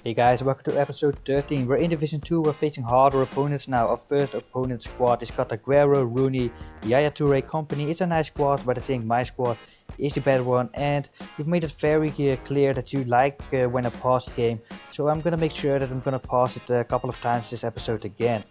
Hey guys, welcome to episode 13. We're in Division 2, we're facing harder opponents now. Our first opponent squad is got Aguero, Rooney, Yaya Toure company. It's a nice squad, but I think my squad is the better one. And you've made it very clear that you like when I pause the game. So I'm gonna make sure that I'm gonna pause it a couple of times this episode again.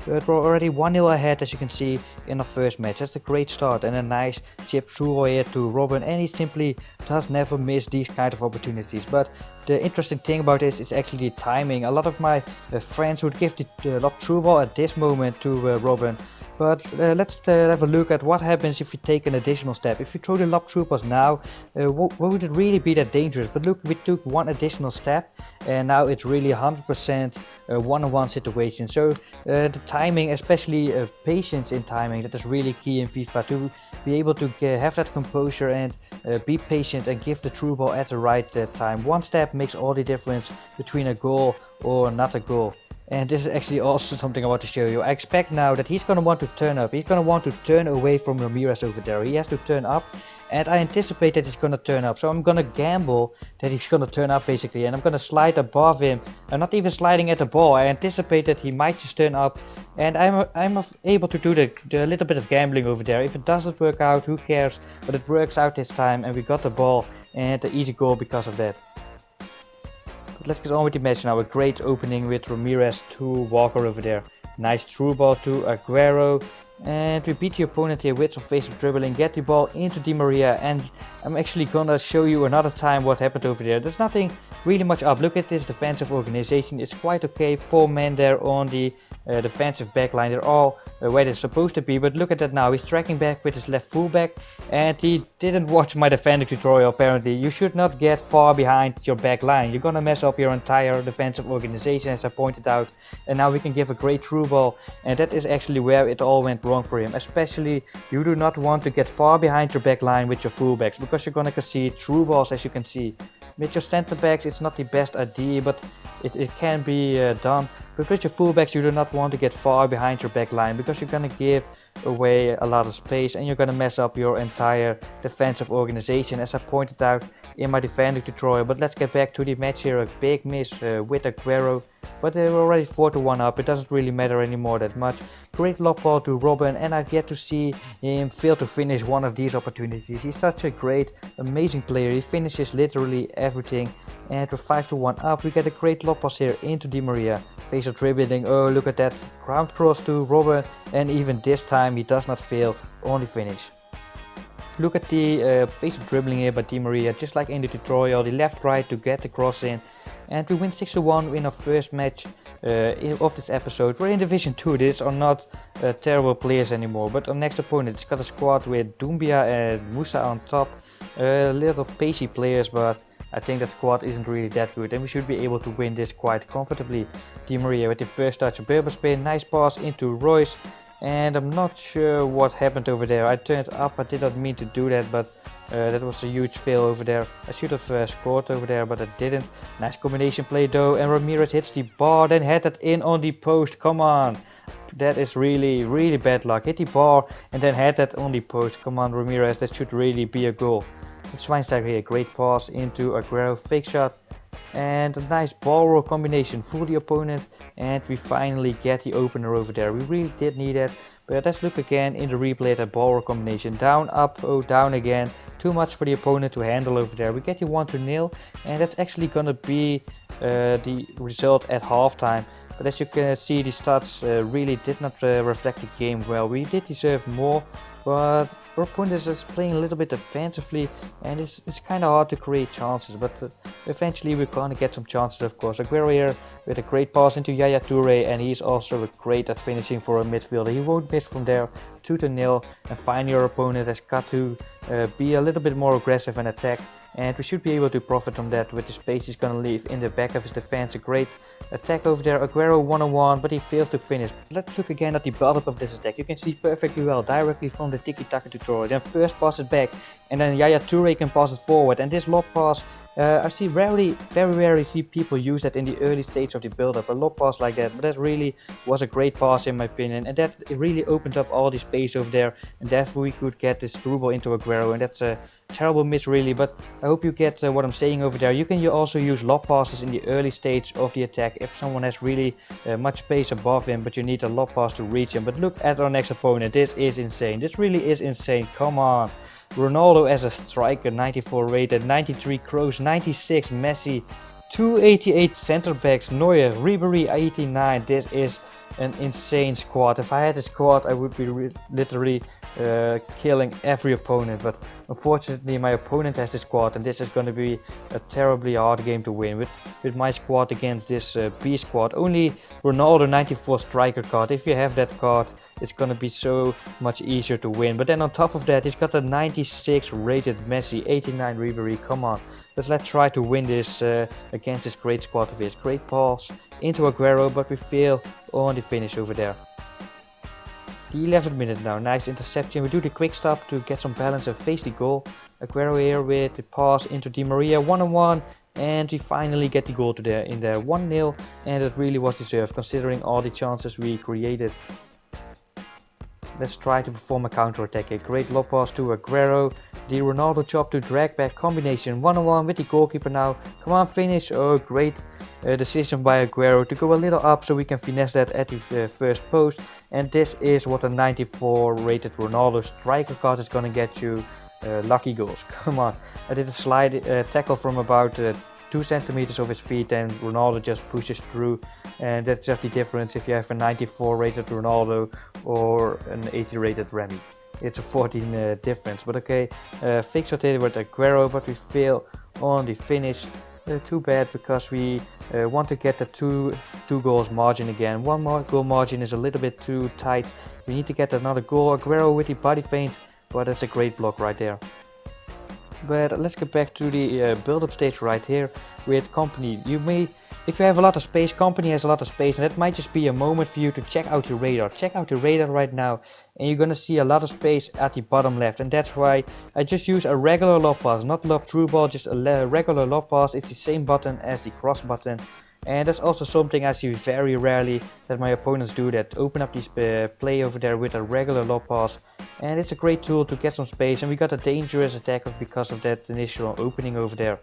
But we're already 1-0 ahead, as you can see in our first match. That's a great start and a nice chip through here to Robin, and he simply does never miss these kind of opportunities. But the interesting thing about this is actually the timing. A lot of my friends would give the lob through ball at this moment to Robin. But let's have a look at what happens if you take an additional step. If you throw the lob through pass now, would it really be that dangerous? But look, we took one additional step and now it's really 100% one-on-one situation. So the timing, especially patience in timing, that is really key in FIFA, to be able to have that composure and be patient and give the through ball at the right time. One step makes all the difference between a goal or not a goal. And this is actually also something I want to show you. I expect now that he's going to want to turn up. He's going to want to turn away from Ramirez over there. He has to turn up, and I anticipate that he's going to turn up. So I'm going to gamble that he's going to turn up basically, and I'm going to slide above him. I'm not even sliding at the ball. I anticipate that he might just turn up, and I'm able to do the little bit of gambling over there. If it doesn't work out, who cares? But it works out this time, and we got the ball and the easy goal because of that. Let's get on with the match now. A great opening with Ramirez to Walker over there. Nice through ball to Aguero. And we beat the opponent here with some face-up dribbling. Get the ball into Di Maria. And I'm actually gonna show you another time what happened over there. There's nothing really much up. Look at this defensive organization. It's quite okay. 4 men there on the defensive back line. They're all where they're supposed to be. But look at that now. He's tracking back with his left fullback. And he didn't watch my defending tutorial apparently. You should not get far behind your back line. You're gonna mess up your entire defensive organization, as I pointed out. And now we can give a great through ball. And that is actually where it all went wrong for him. Especially, you do not want to get far behind your back line with your fullbacks, because you're gonna concede through balls, as you can see. With your center backs, it's not the best idea, but it can be done. But with your fullbacks, you do not want to get far behind your back line, because you're gonna give away a lot of space and you're gonna mess up your entire defensive organization, as I pointed out in my defending tutorial. But let's get back to the match here. A big miss with Aguero, but they were already 4-1 up. It doesn't really matter anymore that much. Great lob ball to Robin, and I've yet to see him fail to finish one of these opportunities. He's such a great, amazing player. He finishes literally everything. And we're 5-1 up. We get a great lob pass here into Di Maria. Face-up dribbling. Oh, look at that. Ground cross to Robin, and even this time he does not fail, only finish. Look at the face-up dribbling here by Di Maria, just like in the tutorial. The left-right to get the cross in. And we win 6-1 in our first match of this episode. We're in Division 2. These are not terrible players anymore. But our next opponent has got a squad with Doumbia and Musa on top. Little pacey players, but I think that squad isn't really that good, and we should be able to win this quite comfortably. Di Maria with the first touch, a Berber spin, nice pass into Royce, and I'm not sure what happened over there. I turned up, I did not mean to do that, but that was a huge fail over there. I should have scored over there, but I didn't. Nice combination play though, and Ramirez hits the bar, then had that in on the post. Come on, that is really bad luck. Hit the bar and then had that on the post. Come on, Ramirez, that should really be a goal. Schweinsteiger here, great pass into Aguero, fake shot, and a nice ball roll combination for the opponent, and we finally get the opener over there. We really did need that. But let's look again in the replay at that ball roll combination. Down, up, oh, down again. Too much for the opponent to handle over there. We get the 1-0, and that's actually gonna be the result at halftime. But as you can see, the stats really did not reflect the game well. We did deserve more, but our opponent is just playing a little bit defensively, and it's kind of hard to create chances. But eventually we're gonna get some chances, of course. Aguero here with a great pass into Yaya Toure, and he's also great at finishing for a midfielder. He won't miss from there. 2-0, and finally our opponent has got to be a little bit more aggressive and attack. And we should be able to profit from that with the space he's gonna leave in the back of his defense. A great attack over there. Aguero 1-on-1, but he fails to finish. Let's look again at the build-up of this attack. You can see perfectly well directly from the tiki-taka tutorial. Then first pass it back, and then Yaya Toure can pass it forward. And this lob pass I see very rarely see people use that in the early stage of the build-up, a lob pass like that, but that really was a great pass in my opinion, and that it really opened up all the space over there, and therefore we could get this through ball into Aguero, and that's a terrible miss really, but I hope you get what I'm saying over there. You can also use lob passes in the early stage of the attack if someone has really much space above him, but you need a lob pass to reach him. But look at our next opponent, this is insane, this really is insane, come on. Ronaldo as a striker, 94 rated, 93 Kroos, 96 Messi, 288 center backs, Neuer, Ribery 89. This is an insane squad. If I had a squad, I would be literally killing every opponent, but unfortunately my opponent has the squad, and this is going to be a terribly hard game to win with my squad against this B squad. Only Ronaldo 94 striker card, if you have that card, it's going to be so much easier to win. But then on top of that, he's got a 96 rated Messi, 89 Ribery. Come on, let's try to win this against this great squad of his. Great pass into Aguero, but we fail on the finish over there. The 11th minute now, nice interception. We do the quick stop to get some balance and face the goal. Aguero here with the pass into Di Maria, 1-on-1, and we finally get the goal in there, 1-0, and it really was deserved considering all the chances we created. Let's try to perform a counter attack. A great lob pass to Aguero. The Ronaldo chop to drag back combination, 1-on-1 with the goalkeeper now. Come on, finish. Oh, great decision by Aguero to go a little up so we can finesse that at the first post. And this is what a 94 rated Ronaldo striker card is gonna get you. Lucky goals. Come on. I did a slide tackle from about 2 centimeters of his feet, and Ronaldo just pushes through, and that's just the difference if you have a 94 rated Ronaldo or an 80 rated Remy. It's a 14 difference, but okay, fix rotated with Aguero, but we fail on the finish. Too bad, because we want to get the two goals margin again. One more goal margin is a little bit too tight. We need to get another goal. Aguero with the body feint, but that's a great block right there. But let's get back to the build-up stage right here with Company. If you have a lot of space, Company has a lot of space, and that might just be a moment for you to check out your radar. Check out your radar right now, and you're gonna see a lot of space at the bottom left, and that's why I just use a regular lob pass, not lob through ball, just a regular lob pass. It's the same button as the cross button. And that's also something I see very rarely that my opponents do, that open up this play over there with a regular lob pass, and it's a great tool to get some space, and we got a dangerous attacker because of that initial opening over there.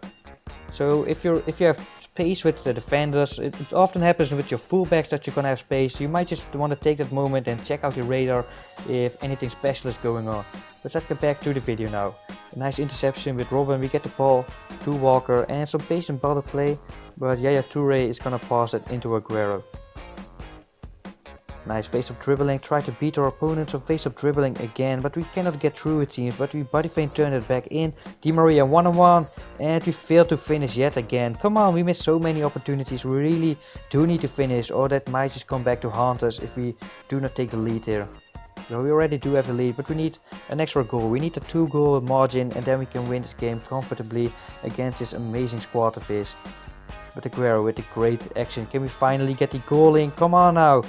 So if you have space with the defenders, it often happens with your fullbacks that you're gonna have space. You might just want to take that moment and check out your radar if anything special is going on. But let's get back to the video now. A nice interception with Robin, we get the ball to Walker and some patient ball play, but Yaya Toure is gonna pass it into Aguero. Nice face-up dribbling, try to beat our opponents on face-up dribbling again, but we cannot get through it seems, but we body feint turn it back in. Di Maria 1-on-1, and we failed to finish yet again. Come on, we missed so many opportunities, we really do need to finish, or that might just come back to haunt us if we do not take the lead here. So we already do have the lead, but we need an extra goal. We need a 2-goal margin, and then we can win this game comfortably against this amazing squad of his. But Aguero with the great action, can we finally get the goal in? Come on now!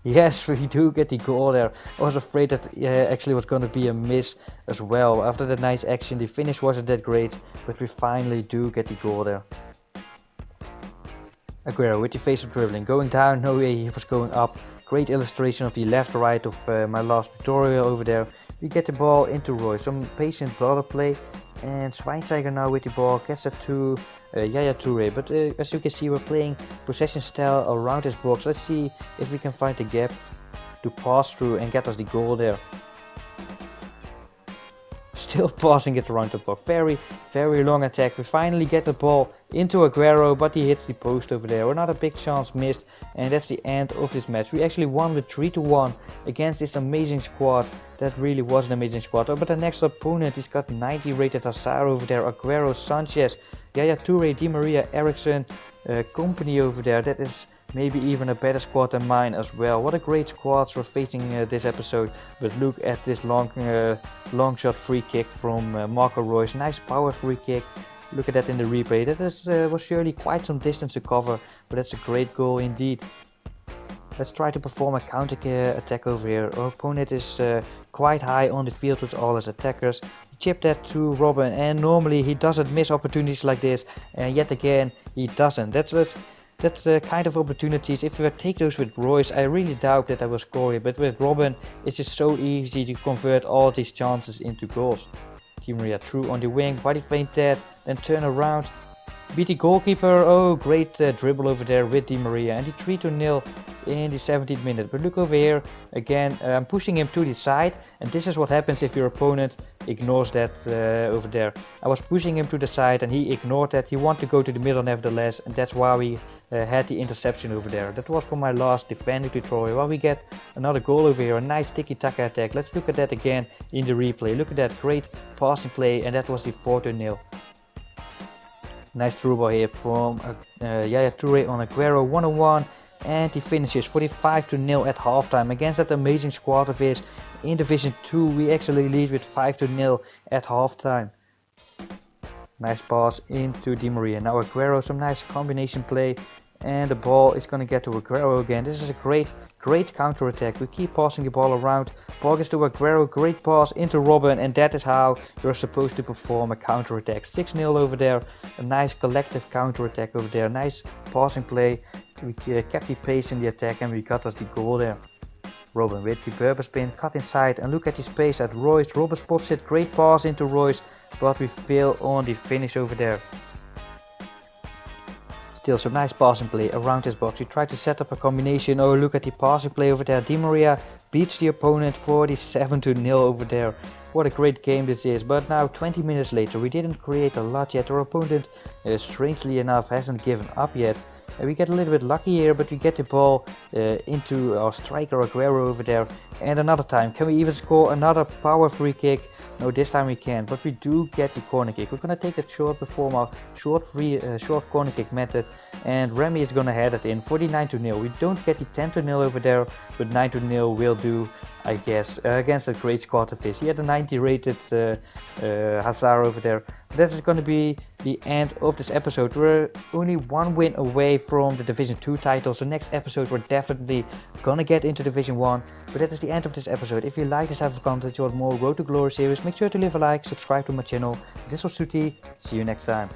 Yes, we do get the goal there. I was afraid that actually was going to be a miss as well. After that nice action, the finish wasn't that great, but we finally do get the goal there. Aguero with the face-up dribbling, going down, no way, he was going up. Great illustration of the left right of my last tutorial over there. We get the ball into Roy, some patient ball play, and Schweinsteiger now with the ball gets it to Yaya Toure, but as you can see we're playing possession style around this box. Let's see if we can find the gap to pass through and get us the goal there. Still passing it around the box, very long attack. We finally get the ball into Aguero, but he hits the post over there. Another big chance missed, and that's the end of this match. We actually won with 3-1 against this amazing squad. That really was an amazing squad. But the next opponent, he's got 90 rated Hazard over there, Aguero, Sanchez, Yaya Toure, Di Maria, Eriksson, Company over there. That is maybe even a better squad than mine as well. What a great squad we're facing this episode. But look at this long shot free kick from Marco Reus. Nice power free kick. Look at that in the replay. That was surely quite some distance to cover, but that's a great goal indeed. Let's try to perform a counter attack over here. Our opponent is quite high on the field with all his attackers. He Chip that to Robin, and normally he doesn't miss opportunities like this, and yet again he doesn't. That's the kind of opportunities, if we take those with Royce, I really doubt that I will score it, but with Robin it's just so easy to convert all these chances into goals. Di Maria through on the wing, body feint that, then turn around, beat the goalkeeper. Oh, great dribble over there with Di Maria, and the 3-0 in the 17th minute. But look over here again, I'm pushing him to the side, and this is what happens if your opponent ignores that over there. I was pushing him to the side and he ignored that. He wanted to go to the middle nevertheless, and that's why we had the interception over there. That was for my last defending tutorial. Well, we get another goal over here, a nice tiki-taka attack. Let's look at that again in the replay. Look at that great passing play, and that was the 4-0. Nice through ball here from Yaya Toure on Aguero, 1-on-1, and he finishes for the 5-0 at halftime. Against that amazing squad of his in Division 2, we actually lead with 5-0 at halftime. Nice pass into Di Maria. Now Aguero, some nice combination play, and the ball is going to get to Aguero again. This is a great counter attack. We keep passing the ball around. Ball gets to Aguero, great pass into Robin, and that is how you're supposed to perform a counter attack. 6-0 over there, a nice collective counter attack over there. Nice passing play. We kept the pace in the attack, and we got us the goal there. Robin with the Berber spin, cut inside, and look at the space at Royce. Robin spots it, great pass into Royce, but we fail on the finish over there. Still some nice passing play around this box. We try to set up a combination. Oh, look at the passing play over there. Di Maria beats the opponent for the 7-0 over there. What a great game this is. But now 20 minutes later, we didn't create a lot yet. Our opponent, strangely enough, hasn't given up yet. We get a little bit lucky here, but we get the ball into our striker Aguero over there. And another time, can we even score another power free kick? No, this time we can't, but we do get the corner kick. We're gonna take that short perform our short corner kick method, and Remy is gonna head it in for the 9-0. We don't get the 10-0 over there, but 9-0 will do, I guess, against a great squad of his. He had a 90 rated Hazard over there. That is going to be the end of this episode. We're only one win away from the Division 2 title, so next episode we're definitely gonna get into Division 1. But that is the end of this episode. If you like this type of content, you want more Road to Glory series, make sure to leave a like, subscribe to my channel. This was SOETIE, see you next time.